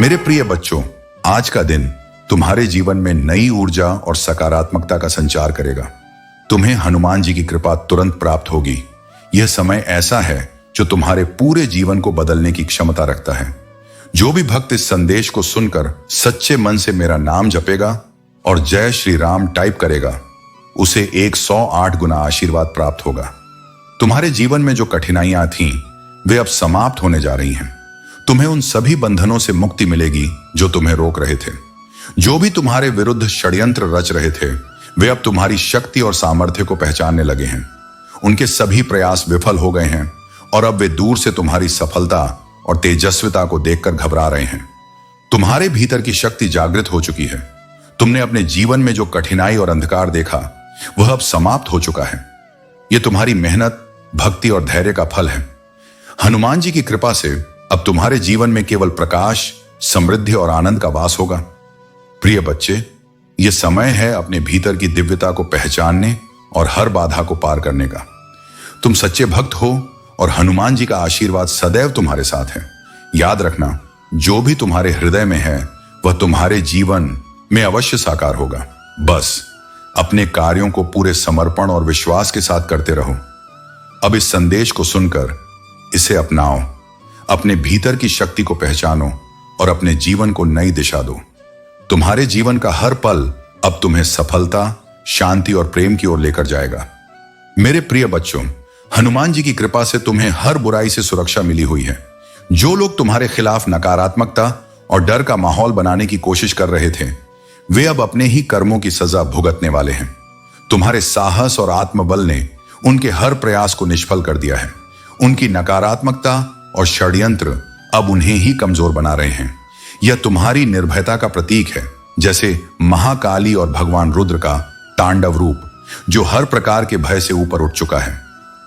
मेरे प्रिय बच्चों, आज का दिन तुम्हारे जीवन में नई ऊर्जा और सकारात्मकता का संचार करेगा। तुम्हें हनुमान जी की कृपा तुरंत प्राप्त होगी। यह समय ऐसा है जो तुम्हारे पूरे जीवन को बदलने की क्षमता रखता है। जो भी भक्त इस संदेश को सुनकर सच्चे मन से मेरा नाम जपेगा और जय श्री राम टाइप करेगा, उसे 108 गुना आशीर्वाद प्राप्त होगा। तुम्हारे जीवन में जो कठिनाइयां थीं, वे अब समाप्त होने जा रही हैं। तुम्हें उन सभी बंधनों से मुक्ति मिलेगी जो तुम्हें रोक रहे थे। जो भी तुम्हारे विरुद्ध षड्यंत्र रच रहे थे, वे अब तुम्हारी शक्ति और सामर्थ्य को पहचानने लगे हैं। उनके सभी प्रयास विफल हो गए हैं और अब वे दूर से तुम्हारी सफलता और तेजस्विता को देखकर घबरा रहे हैं। तुम्हारे भीतर की शक्ति जागृत हो चुकी है। तुमने अपने जीवन में जो कठिनाई और अंधकार देखा, वह अब समाप्त हो चुका है। यह तुम्हारी मेहनत, भक्ति और धैर्य का फल है। हनुमान जी की कृपा से अब तुम्हारे जीवन में केवल प्रकाश, समृद्धि और आनंद का वास होगा। प्रिय बच्चे, यह समय है अपने भीतर की दिव्यता को पहचानने और हर बाधा को पार करने का। तुम सच्चे भक्त हो और हनुमान जी का आशीर्वाद सदैव तुम्हारे साथ है। याद रखना, जो भी तुम्हारे हृदय में है वह तुम्हारे जीवन में अवश्य साकार होगा। बस अपने कार्यों को पूरे समर्पण और विश्वास के साथ करते रहो। अब इस संदेश को सुनकर इसे अपनाओ, अपने भीतर की शक्ति को पहचानो और अपने जीवन को नई दिशा दो। तुम्हारे जीवन का हर पल अब तुम्हें सफलता, शांति और प्रेम की ओर लेकर जाएगा। मेरे प्रिय बच्चों, हनुमान जी की कृपा से तुम्हें हर बुराई से सुरक्षा मिली हुई है। जो लोग तुम्हारे खिलाफ नकारात्मकता और डर का माहौल बनाने की कोशिश कर रहे थे, वे अब अपने ही कर्मों की सजा भुगतने वाले हैं। तुम्हारे साहस और आत्मबल ने उनके हर प्रयास को निष्फल कर दिया है। उनकी नकारात्मकता और षड्यंत्र अब उन्हें ही कमजोर बना रहे हैं। यह तुम्हारी निर्भयता का प्रतीक है, जैसे महाकाली और भगवान रुद्र का तांडव रूप, जो हर प्रकार के भय से ऊपर उठ चुका है।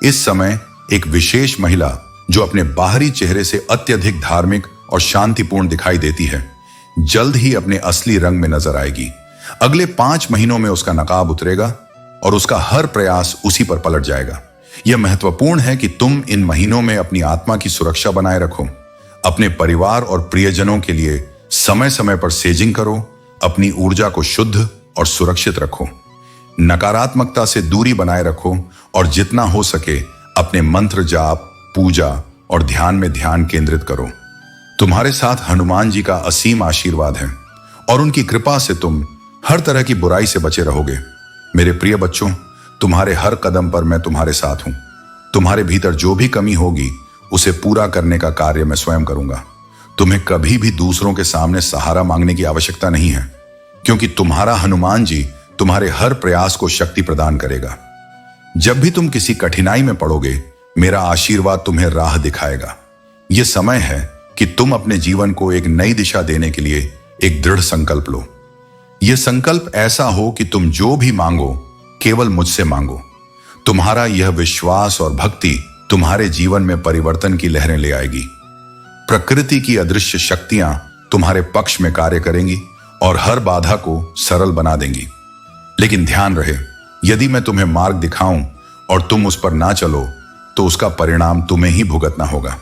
इस समय एक विशेष महिला जो अपने बाहरी चेहरे से अत्यधिक धार्मिक और शांतिपूर्ण दिखाई देती है, जल्द ही अपने असली रंग में नजर आएगी। अगले 5 महीनों में उसका नकाब उतरेगा और उसका हर प्रयास उसी पर पलट जाएगा। यह महत्वपूर्ण है कि तुम इन महीनों में अपनी आत्मा की सुरक्षा बनाए रखो। अपने परिवार और प्रियजनों के लिए समय समय पर सेजिंग करो। अपनी ऊर्जा को शुद्ध और सुरक्षित रखो। नकारात्मकता से दूरी बनाए रखो और जितना हो सके अपने मंत्र जाप, पूजा और ध्यान में ध्यान केंद्रित करो। तुम्हारे साथ हनुमान जी का असीम आशीर्वाद है और उनकी कृपा से तुम हर तरह की बुराई से बचे रहोगे। मेरे प्रिय बच्चों, तुम्हारे हर कदम पर मैं तुम्हारे साथ हूं। तुम्हारे भीतर जो भी कमी होगी, उसे पूरा करने का कार्य मैं स्वयं करूंगा। तुम्हें कभी भी दूसरों के सामने सहारा मांगने की आवश्यकता नहीं है, क्योंकि तुम्हारा हनुमान जी तुम्हारे हर प्रयास को शक्ति प्रदान करेगा। जब भी तुम किसी कठिनाई में पड़ोगे, मेरा आशीर्वाद तुम्हें राह दिखाएगा। यह समय है कि तुम अपने जीवन को एक नई दिशा देने के लिए एक दृढ़ संकल्प लो। यह संकल्प ऐसा हो कि तुम जो भी मांगो, केवल मुझसे मांगो। तुम्हारा यह विश्वास और भक्ति तुम्हारे जीवन में परिवर्तन की लहरें ले आएगी। प्रकृति की अदृश्य शक्तियां तुम्हारे पक्ष में कार्य करेंगी और हर बाधा को सरल बना देंगी। लेकिन ध्यान रहे, यदि मैं तुम्हें मार्ग दिखाऊं और तुम उस पर ना चलो, तो उसका परिणाम तुम्हें ही भुगतना होगा।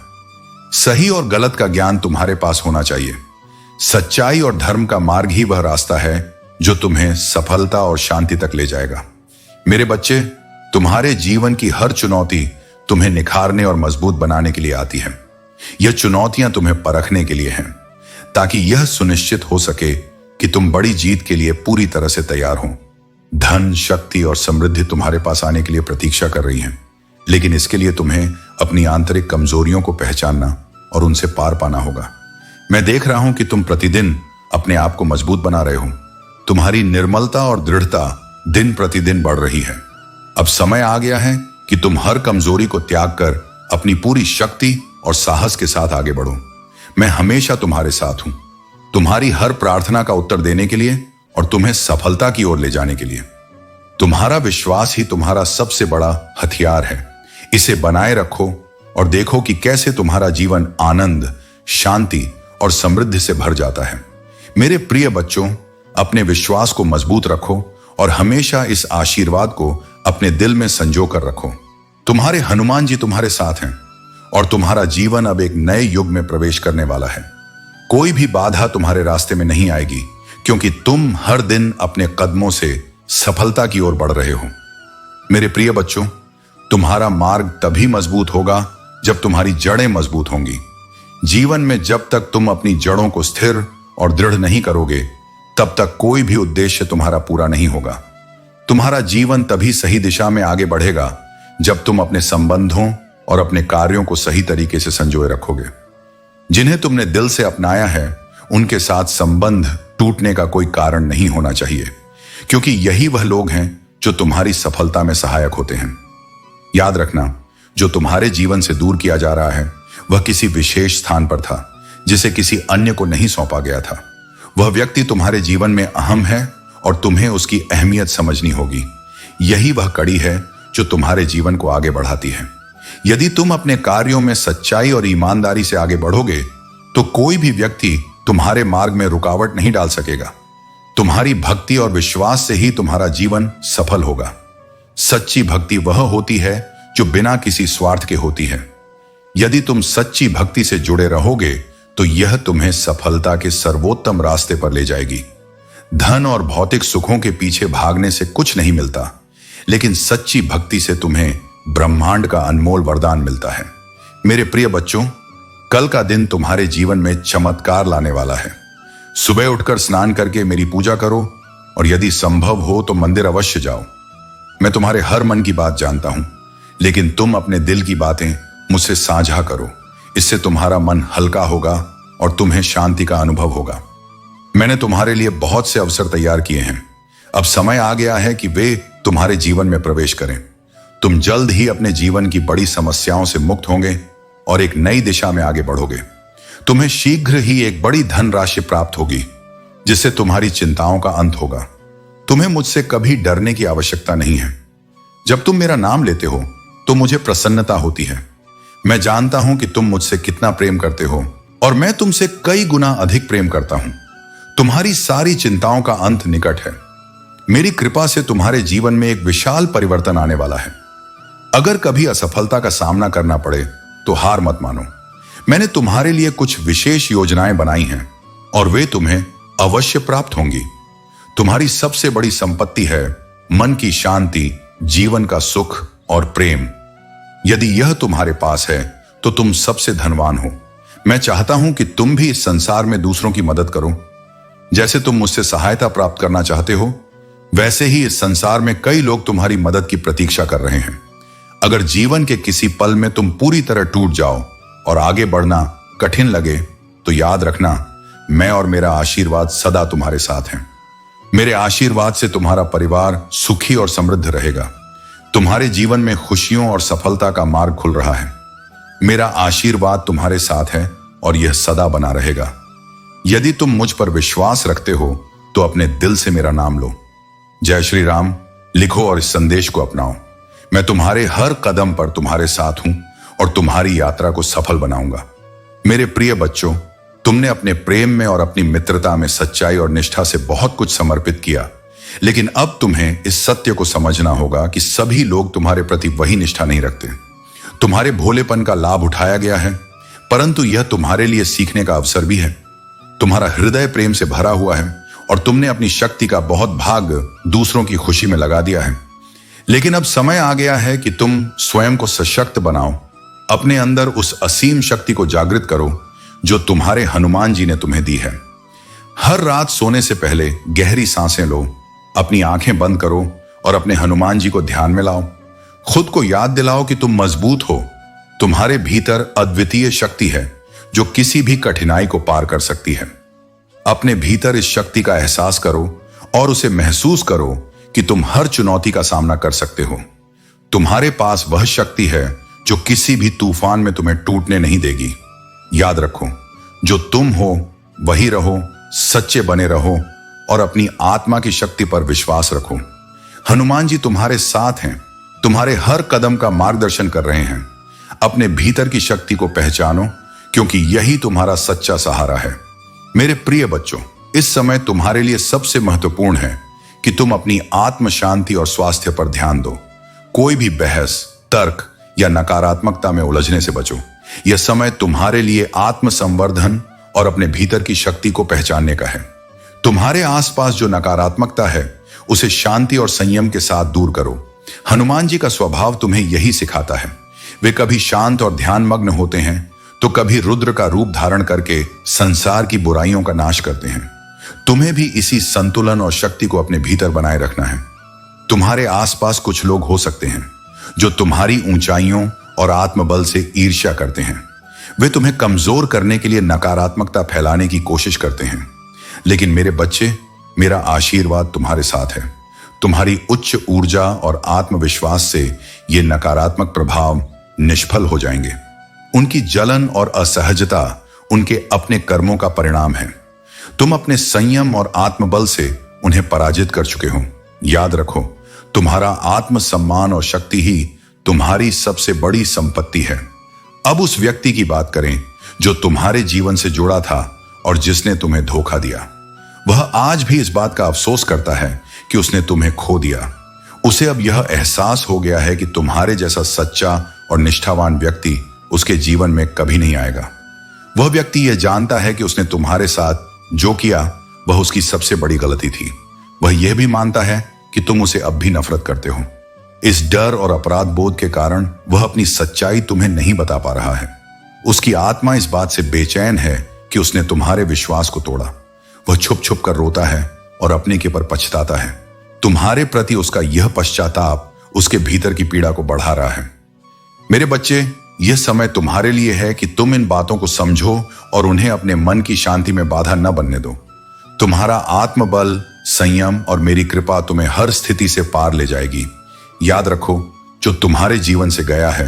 सही और गलत का ज्ञान तुम्हारे पास होना चाहिए। सच्चाई और धर्म का मार्ग ही वह रास्ता है जो तुम्हें सफलता और शांति तक ले जाएगा। मेरे बच्चे, तुम्हारे जीवन की हर चुनौती तुम्हें निखारने और मजबूत बनाने के लिए आती है। यह चुनौतियां तुम्हें परखने के लिए हैं, ताकि यह सुनिश्चित हो सके कि तुम बड़ी जीत के लिए पूरी तरह से तैयार हो। धन, शक्ति और समृद्धि तुम्हारे पास आने के लिए प्रतीक्षा कर रही हैं, लेकिन इसके लिए तुम्हें अपनी आंतरिक कमजोरियों को पहचानना और उनसे पार पाना होगा। मैं देख रहा हूं कि तुम प्रतिदिन अपने आप को मजबूत बना रहे हो। तुम्हारी निर्मलता और दृढ़ता दिन प्रतिदिन बढ़ रही है। अब समय आ गया है कि तुम हर कमजोरी को त्याग कर अपनी पूरी शक्ति और साहस के साथ आगे बढ़ो। मैं हमेशा तुम्हारे साथ हूं, तुम्हारी हर प्रार्थना का उत्तर देने के लिए और तुम्हें सफलता की ओर ले जाने के लिए। तुम्हारा विश्वास ही तुम्हारा सबसे बड़ा हथियार है। इसे बनाए रखो और देखो कि कैसे तुम्हारा जीवन आनंद, शांति और समृद्धि से भर जाता है। मेरे प्रिय बच्चों, अपने विश्वास को मजबूत रखो और हमेशा इस आशीर्वाद को अपने दिल में संजो कर रखो। तुम्हारे हनुमान जी तुम्हारे साथ हैं और तुम्हारा जीवन अब एक नए युग में प्रवेश करने वाला है। कोई भी बाधा तुम्हारे रास्ते में नहीं आएगी, क्योंकि तुम हर दिन अपने कदमों से सफलता की ओर बढ़ रहे हो। मेरे प्रिय बच्चों, तुम्हारा मार्ग तभी मजबूत होगा जब तुम्हारी जड़ें मजबूत होंगी। जीवन में जब तक तुम अपनी जड़ों को स्थिर और दृढ़ नहीं करोगे, तब तक कोई भी उद्देश्य तुम्हारा पूरा नहीं होगा। तुम्हारा जीवन तभी सही दिशा में आगे बढ़ेगा जब तुम अपने संबंधों और अपने कार्यों को सही तरीके से संजोए रखोगे। जिन्हें तुमने दिल से अपनाया है, उनके साथ संबंध टूटने का कोई कारण नहीं होना चाहिए, क्योंकि यही वह लोग हैं जो तुम्हारी सफलता में सहायक होते हैं। याद रखना, जो तुम्हारे जीवन से दूर किया जा रहा है, वह किसी विशेष स्थान पर था जिसे किसी अन्य को नहीं सौंपा गया था। वह व्यक्ति तुम्हारे जीवन में अहम है और तुम्हें उसकी अहमियत समझनी होगी। यही वह कड़ी है जो तुम्हारे जीवन को आगे बढ़ाती है। यदि तुम अपने कार्यों में सच्चाई और ईमानदारी से आगे बढ़ोगे, तो कोई भी व्यक्ति तुम्हारे मार्ग में रुकावट नहीं डाल सकेगा। तुम्हारी भक्ति और विश्वास से ही तुम्हारा जीवन सफल होगा। सच्ची भक्ति वह होती है जो बिना किसी स्वार्थ के होती है। यदि तुम सच्ची भक्ति से जुड़े रहोगे, तो यह तुम्हें सफलता के सर्वोत्तम रास्ते पर ले जाएगी। धन और भौतिक सुखों के पीछे भागने से कुछ नहीं मिलता, लेकिन सच्ची भक्ति से तुम्हें ब्रह्मांड का अनमोल वरदान मिलता है। मेरे प्रिय बच्चों, कल का दिन तुम्हारे जीवन में चमत्कार लाने वाला है। सुबह उठकर स्नान करके मेरी पूजा करो, और यदि संभव हो तो मंदिर अवश्य जाओ। मैं तुम्हारे हर मन की बात जानता हूं, लेकिन तुम अपने दिल की बातें मुझसे साझा करो। इससे तुम्हारा मन हल्का होगा और तुम्हें शांति का अनुभव होगा। मैंने तुम्हारे लिए बहुत से अवसर तैयार किए हैं। अब समय आ गया है कि वे तुम्हारे जीवन में प्रवेश करें। तुम जल्द ही अपने जीवन की बड़ी समस्याओं से मुक्त होंगे और एक नई दिशा में आगे बढ़ोगे। तुम्हें शीघ्र ही एक बड़ी धनराशि प्राप्त होगी, जिससे तुम्हारी चिंताओं का अंत होगा। तुम्हें मुझसे कभी डरने की आवश्यकता नहीं है। जब तुम मेरा नाम लेते हो तो मुझे प्रसन्नता होती है। मैं जानता हूं कि तुम मुझसे कितना प्रेम करते हो, और मैं तुमसे कई गुना अधिक प्रेम करता हूं। तुम्हारी सारी चिंताओं का अंत निकट है। मेरी कृपा से तुम्हारे जीवन में एक विशाल परिवर्तन आने वाला है। अगर कभी असफलता का सामना करना पड़े तो हार मत मानो। मैंने तुम्हारे लिए कुछ विशेष योजनाएं बनाई हैं, और वे तुम्हें अवश्य प्राप्त होंगी। तुम्हारी सबसे बड़ी संपत्ति है मन की शांति, जीवन का सुख और प्रेम। यदि यह तुम्हारे पास है तो तुम सबसे धनवान हो। मैं चाहता हूं कि तुम भी इस संसार में दूसरों की मदद करो। जैसे तुम मुझसे सहायता प्राप्त करना चाहते हो, वैसे ही इस संसार में कई लोग तुम्हारी मदद की प्रतीक्षा कर रहे हैं। अगर जीवन के किसी पल में तुम पूरी तरह टूट जाओ और आगे बढ़ना कठिन लगे, तो याद रखना, मैं और मेरा आशीर्वाद सदा तुम्हारे साथ हैं। मेरे आशीर्वाद से तुम्हारा परिवार सुखी और समृद्ध रहेगा। तुम्हारे जीवन में खुशियों और सफलता का मार्ग खुल रहा है। मेरा आशीर्वाद तुम्हारे साथ है और यह सदा बना रहेगा। यदि तुम मुझ पर विश्वास रखते हो तो अपने दिल से मेरा नाम लो। जय श्री राम लिखो और इस संदेश को अपनाओ। मैं तुम्हारे हर कदम पर तुम्हारे साथ हूं और तुम्हारी यात्रा को सफल बनाऊंगा। मेरे प्रिय बच्चों, तुमने अपने प्रेम में और अपनी मित्रता में सच्चाई और निष्ठा से बहुत कुछ समर्पित किया, लेकिन अब तुम्हें इस सत्य को समझना होगा कि सभी लोग तुम्हारे प्रति वही निष्ठा नहीं रखते। तुम्हारे भोलेपन का लाभ उठाया गया है, परंतु यह तुम्हारे लिए सीखने का अवसर भी है। तुम्हारा हृदय प्रेम से भरा हुआ है और तुमने अपनी शक्ति का बहुत भाग दूसरों की खुशी में लगा दिया है। लेकिन अब समय आ गया है कि तुम स्वयं को सशक्त बनाओ। अपने अंदर उस असीम शक्ति को जागृत करो जो तुम्हारे हनुमान जी ने तुम्हें दी है। हर रात सोने से पहले गहरी सांसें लो, अपनी आंखें बंद करो और अपने हनुमान जी को ध्यान में लाओ। खुद को याद दिलाओ कि तुम मजबूत हो। तुम्हारे भीतर अद्वितीय शक्ति है जो किसी भी कठिनाई को पार कर सकती है। अपने भीतर इस शक्ति का एहसास करो और उसे महसूस करो कि तुम हर चुनौती का सामना कर सकते हो। तुम्हारे पास वह शक्ति है जो किसी भी तूफान में तुम्हें टूटने नहीं देगी। याद रखो, जो तुम हो वही रहो, सच्चे बने रहो और अपनी आत्मा की शक्ति पर विश्वास रखो। हनुमान जी तुम्हारे साथ हैं, तुम्हारे हर कदम का मार्गदर्शन कर रहे हैं। अपने भीतर की शक्ति को पहचानो, क्योंकि यही तुम्हारा सच्चा सहारा है। मेरे प्रिय बच्चों, इस समय तुम्हारे लिए सबसे महत्वपूर्ण है कि तुम अपनी आत्म शांति और स्वास्थ्य पर ध्यान दो। कोई भी बहस, तर्क या नकारात्मकता में उलझने से बचो। यह समय तुम्हारे लिए आत्म संवर्धन और अपने भीतर की शक्ति को पहचानने का है। तुम्हारे आसपास जो नकारात्मकता है उसे शांति और संयम के साथ दूर करो। हनुमान जी का स्वभाव तुम्हें यही सिखाता है। वे कभी शांत और ध्यानमग्न होते हैं तो कभी रुद्र का रूप धारण करके संसार की बुराइयों का नाश करते हैं। तुम्हें भी इसी संतुलन और शक्ति को अपने भीतर बनाए रखना है। तुम्हारे आसपास कुछ लोग हो सकते हैं जो तुम्हारी ऊंचाइयों और आत्मबल से ईर्ष्या करते हैं। वे तुम्हें कमजोर करने के लिए नकारात्मकता फैलाने की कोशिश करते हैं। लेकिन मेरे बच्चे, मेरा आशीर्वाद तुम्हारे साथ है। तुम्हारी उच्च ऊर्जा और आत्मविश्वास से ये नकारात्मक प्रभाव निष्फल हो जाएंगे। उनकी जलन और असहजता उनके अपने कर्मों का परिणाम है। तुम अपने संयम और आत्मबल से उन्हें पराजित कर चुके हो। याद रखो, तुम्हारा आत्मसम्मान और शक्ति ही तुम्हारी सबसे बड़ी संपत्ति है। अब उस व्यक्ति की बात करें जो तुम्हारे जीवन से जुड़ा था और जिसने तुम्हें धोखा दिया। वह आज भी इस बात का अफसोस करता है कि उसने तुम्हें खो दिया। उसे अब यह एहसास हो गया है कि तुम्हारे जैसा सच्चा और निष्ठावान व्यक्ति उसके जीवन में कभी नहीं आएगा। वह व्यक्ति यह जानता है कि उसने तुम्हारे साथ जो किया वह उसकी सबसे बड़ी गलती थी। वह यह भी मानता है कि तुम उसे अब भी नफरत करते हो। इस डर और अपराध बोध के कारण वह अपनी सच्चाई तुम्हें नहीं बता पा रहा है। उसकी आत्मा इस बात से बेचैन है कि उसने तुम्हारे विश्वास को तोड़ा। वह छुप छुप कर रोता है और अपने के पर पछताता है। तुम्हारे प्रति उसका यह पश्चाताप उसके भीतर की पीड़ा को बढ़ा रहा है। मेरे बच्चे, यह समय तुम्हारे लिए है कि तुम इन बातों को समझो और उन्हें अपने मन की शांति में बाधा न बनने दो। तुम्हारा आत्मबल, संयम और मेरी कृपा तुम्हें हर स्थिति से पार ले जाएगी। याद रखो, जो तुम्हारे जीवन से गया है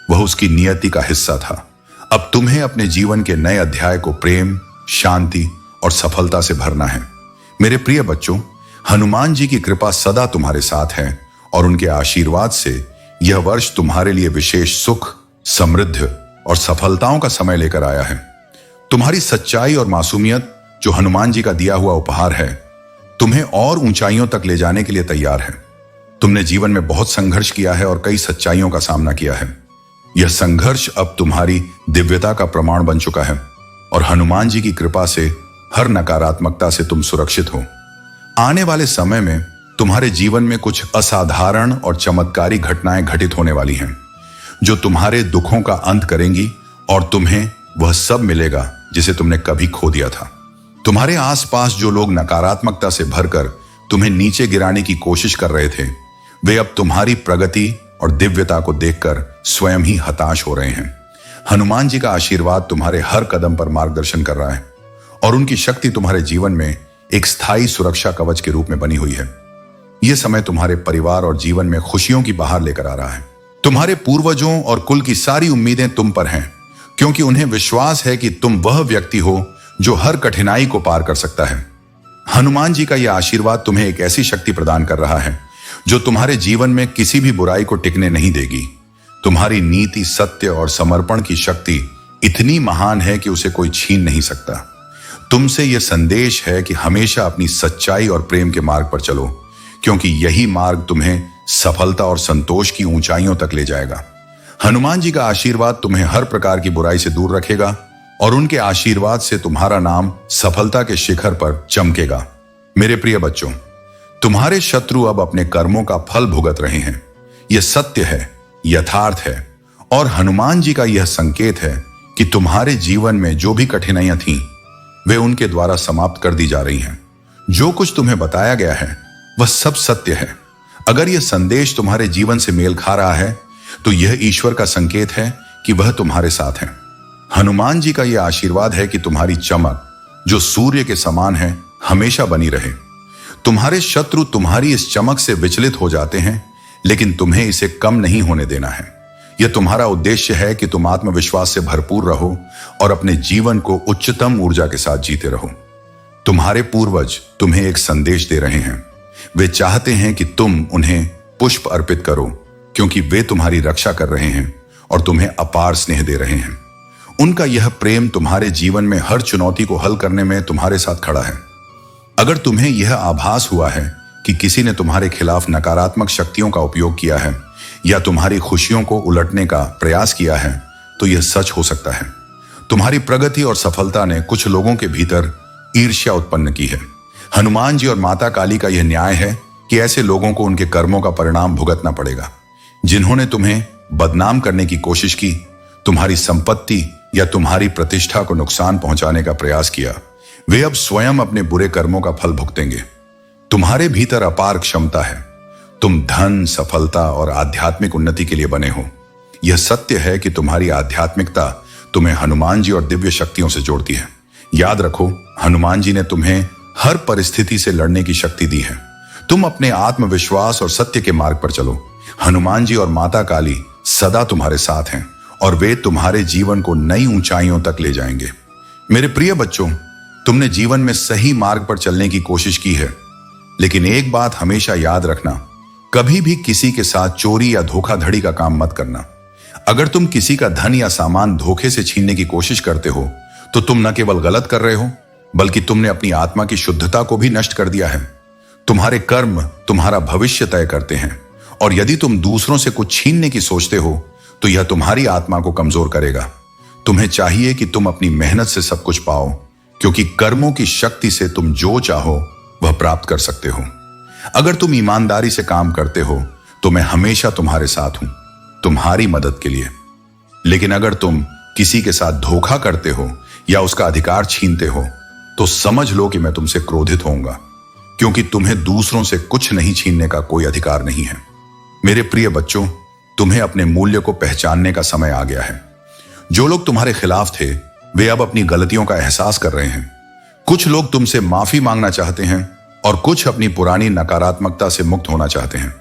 वह उसकी नियति का हिस्सा था। अब तुम्हें अपने जीवन के नए अध्याय को प्रेम, शांति और सफलता से भरना है। मेरे प्रिय बच्चों, हनुमान जी की कृपा सदा तुम्हारे साथ है और उनके आशीर्वाद से यह वर्ष तुम्हारे लिए विशेष सुख, समृद्धि और सफलताओं का समय लेकर आया है। तुम्हारी सच्चाई और मासूमियत, जो हनुमान जी का दिया हुआ उपहार है, तुम्हें और ऊंचाइयों तक ले जाने के लिए तैयार है। तुमने जीवन में बहुत संघर्ष किया है और कई सच्चाइयों का सामना किया है। यह संघर्ष अब तुम्हारी दिव्यता का प्रमाण बन चुका है और हनुमान जी की कृपा से हर नकारात्मकता से तुम सुरक्षित हो। आने वाले समय में तुम्हारे जीवन में कुछ असाधारण और चमत्कारी घटनाएं घटित होने वाली हैं, जो तुम्हारे दुखों का अंत करेंगी और तुम्हें वह सब मिलेगा जिसे तुमने कभी खो दिया था। तुम्हारे आसपास जो लोग नकारात्मकता से भरकर तुम्हें नीचे गिराने की कोशिश कर रहे थे, वे अब तुम्हारी प्रगति और दिव्यता को देखकर स्वयं ही हताश हो रहे हैं। हनुमान जी का आशीर्वाद तुम्हारे हर कदम पर मार्गदर्शन कर रहा है और उनकी शक्ति तुम्हारे जीवन में एक स्थायी सुरक्षा कवच के रूप में बनी हुई है। यह समय तुम्हारे परिवार और जीवन में खुशियों की बहार लेकर आ रहा है। तुम्हारे पूर्वजों और कुल की सारी उम्मीदें तुम पर हैं, क्योंकि उन्हें विश्वास है कि तुम वह व्यक्ति हो जो हर कठिनाई को पार कर सकता है। हनुमान जी का यह आशीर्वाद तुम्हें एक ऐसी शक्ति प्रदान कर रहा है जो तुम्हारे जीवन में किसी भी बुराई को टिकने नहीं देगी। तुम्हारी नीति, सत्य और समर्पण की शक्ति इतनी महान है कि उसे कोई छीन नहीं सकता। तुमसे यह संदेश है कि हमेशा अपनी सच्चाई और प्रेम के मार्ग पर चलो, क्योंकि यही मार्ग तुम्हें सफलता और संतोष की ऊंचाइयों तक ले जाएगा। हनुमान जी का आशीर्वाद तुम्हें हर प्रकार की बुराई से दूर रखेगा और उनके आशीर्वाद से तुम्हारा नाम सफलता के शिखर पर चमकेगा। मेरे प्रिय बच्चों, तुम्हारे शत्रु अब अपने कर्मों का फल भुगत रहे हैं। यह सत्य है, यथार्थ है और हनुमान जी का यह संकेत है कि तुम्हारे जीवन में जो भी कठिनाइयां थीं, वे उनके द्वारा समाप्त कर दी जा रही हैं। जो कुछ तुम्हें बताया गया है वह सब सत्य है। अगर यह संदेश तुम्हारे जीवन से मेल खा रहा है तो यह ईश्वर का संकेत है कि वह तुम्हारे साथ है। हनुमान जी का यह आशीर्वाद है कि तुम्हारी चमक, जो सूर्य के समान है, हमेशा बनी रहे। तुम्हारे शत्रु तुम्हारी इस चमक से विचलित हो जाते हैं, लेकिन तुम्हें इसे कम नहीं होने देना है। यह तुम्हारा उद्देश्य है कि तुम आत्मविश्वास से भरपूर रहो और अपने जीवन को उच्चतम ऊर्जा के साथ जीते रहो। तुम्हारे पूर्वज तुम्हें एक संदेश दे रहे हैं। वे चाहते हैं कि तुम उन्हें पुष्प अर्पित करो, क्योंकि वे तुम्हारी रक्षा कर रहे हैं और तुम्हें अपार स्नेह दे रहे हैं। उनका यह प्रेम तुम्हारे जीवन में हर चुनौती को हल करने में तुम्हारे साथ खड़ा है। अगर तुम्हें यह आभास हुआ है कि किसी ने तुम्हारे खिलाफ नकारात्मक शक्तियों का उपयोग किया है या तुम्हारी खुशियों को उलटने का प्रयास किया है, तो यह सच हो सकता है। तुम्हारी प्रगति और सफलता ने कुछ लोगों के भीतर ईर्ष्या उत्पन्न की है। हनुमान जी और माता काली का यह न्याय है कि ऐसे लोगों को उनके कर्मों का परिणाम भुगतना पड़ेगा। जिन्होंने तुम्हें बदनाम करने की कोशिश की, तुम्हारी संपत्ति या तुम्हारी प्रतिष्ठा को नुकसान पहुंचाने का प्रयास किया, वे अब स्वयं अपने बुरे कर्मों का फल भुगतेंगे। तुम्हारे भीतर अपार क्षमता है। तुम धन, सफलता और आध्यात्मिक उन्नति के लिए बने हो। यह सत्य है कि तुम्हारी आध्यात्मिकता तुम्हें हनुमान जी और दिव्य शक्तियों से जोड़ती है। याद रखो, हनुमान जी ने तुम्हें हर परिस्थिति से लड़ने की शक्ति दी है। तुम अपने आत्मविश्वास और सत्य के मार्ग पर चलो। हनुमान जी और माता काली सदा तुम्हारे साथ हैं और वे तुम्हारे जीवन को नई ऊंचाइयों तक ले जाएंगे। मेरे प्रिय बच्चों, तुमने जीवन में सही मार्ग पर चलने की कोशिश की है, लेकिन एक बात हमेशा याद रखना, कभी भी किसी के साथ चोरी या धोखाधड़ी का काम मत करना। अगर तुम किसी का धन या सामान धोखे से छीनने की कोशिश करते हो तो तुम न केवल गलत कर रहे हो, बल्कि तुमने अपनी आत्मा की शुद्धता को भी नष्ट कर दिया है। तुम्हारे कर्म तुम्हारा भविष्य तय करते हैं, और यदि तुम दूसरों से कुछ छीनने की सोचते हो तो यह तुम्हारी आत्मा को कमजोर करेगा। तुम्हें चाहिए कि तुम अपनी मेहनत से सब कुछ पाओ, क्योंकि कर्मों की शक्ति से तुम जो चाहो वह प्राप्त कर सकते हो। अगर तुम ईमानदारी से काम करते हो तो मैं हमेशा तुम्हारे साथ हूं, तुम्हारी मदद के लिए। लेकिन अगर तुम किसी के साथ धोखा करते हो या उसका अधिकार छीनते हो तो समझ लो कि मैं तुमसे क्रोधित होऊंगा, क्योंकि तुम्हें दूसरों से कुछ नहीं छीनने का कोई अधिकार नहीं है। मेरे प्रिय बच्चों, तुम्हें अपने मूल्य को पहचानने का समय आ गया है। जो लोग तुम्हारे खिलाफ थे वे अब अपनी गलतियों का एहसास कर रहे हैं। कुछ लोग तुमसे माफी मांगना चाहते हैं और कुछ अपनी पुरानी नकारात्मकता से मुक्त होना चाहते हैं।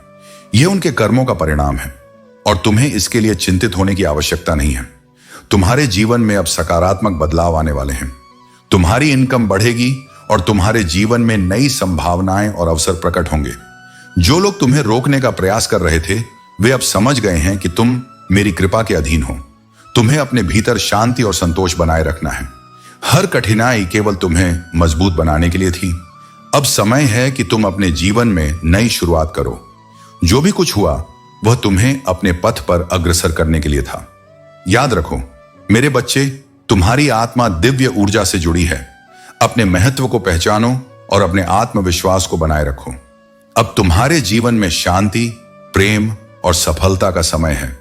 यह उनके कर्मों का परिणाम है और तुम्हें इसके लिए चिंतित होने की आवश्यकता नहीं है। तुम्हारे जीवन में अब सकारात्मक बदलाव आने वाले हैं। तुम्हारी इनकम बढ़ेगी और तुम्हारे जीवन में नई संभावनाएं और अवसर प्रकट होंगे। जो लोग तुम्हें रोकने का प्रयास कर रहे थे वे अब समझ गए हैं कि तुम मेरी कृपा के अधीन हो। तुम्हें अपने भीतर शांति और संतोष बनाए रखना है। हर कठिनाई केवल तुम्हें मजबूत बनाने के लिए थी। अब समय है कि तुम अपने जीवन में नई शुरुआत करो। जो भी कुछ हुआ वह तुम्हें अपने पथ पर अग्रसर करने के लिए था। याद रखो मेरे बच्चे, तुम्हारी आत्मा दिव्य ऊर्जा से जुड़ी है। अपने महत्व को पहचानो और अपने आत्मविश्वास को बनाए रखो। अब तुम्हारे जीवन में शांति, प्रेम और सफलता का समय है।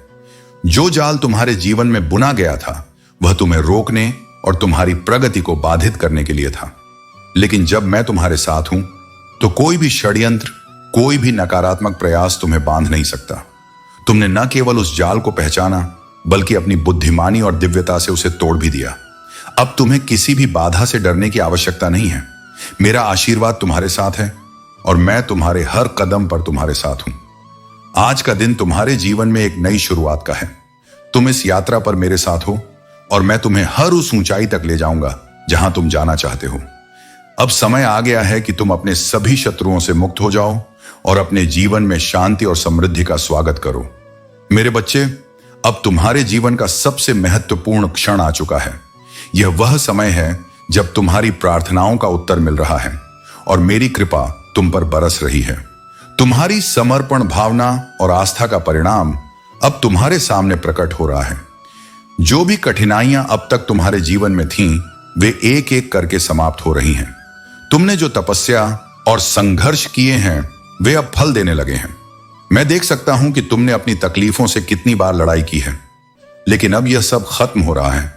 जो जाल तुम्हारे जीवन में बुना गया था वह तुम्हें रोकने और तुम्हारी प्रगति को बाधित करने के लिए था। लेकिन जब मैं तुम्हारे साथ हूं तो कोई भी षड्यंत्र, कोई भी नकारात्मक प्रयास तुम्हें बांध नहीं सकता। तुमने न केवल उस जाल को पहचाना बल्कि अपनी बुद्धिमानी और दिव्यता से उसे तोड़ भी दिया। अब तुम्हें किसी भी बाधा से डरने की आवश्यकता नहीं है। मेरा आशीर्वाद तुम्हारे साथ है और मैं तुम्हारे हर कदम पर तुम्हारे साथ हूं। आज का दिन तुम्हारे जीवन में एक नई शुरुआत का है। तुम इस यात्रा पर मेरे साथ हो और मैं तुम्हें हर उस ऊंचाई तक ले जाऊंगा जहां तुम जाना चाहते हो। अब समय आ गया है कि तुम अपने सभी शत्रुओं से मुक्त हो जाओ और अपने जीवन में शांति और समृद्धि का स्वागत करो। मेरे बच्चे, अब तुम्हारे जीवन का सबसे महत्वपूर्ण क्षण आ चुका है। यह वह समय है जब तुम्हारी प्रार्थनाओं का उत्तर मिल रहा है और मेरी कृपा तुम पर बरस रही है। तुम्हारी समर्पण भावना और आस्था का परिणाम अब तुम्हारे सामने प्रकट हो रहा है। जो भी कठिनाइयां अब तक तुम्हारे जीवन में थीं, वे एक एक करके समाप्त हो रही हैं। तुमने जो तपस्या और संघर्ष किए हैं वे अब फल देने लगे हैं। मैं देख सकता हूं कि तुमने अपनी तकलीफों से कितनी बार लड़ाई की है, लेकिन अब यह सब खत्म हो रहा है।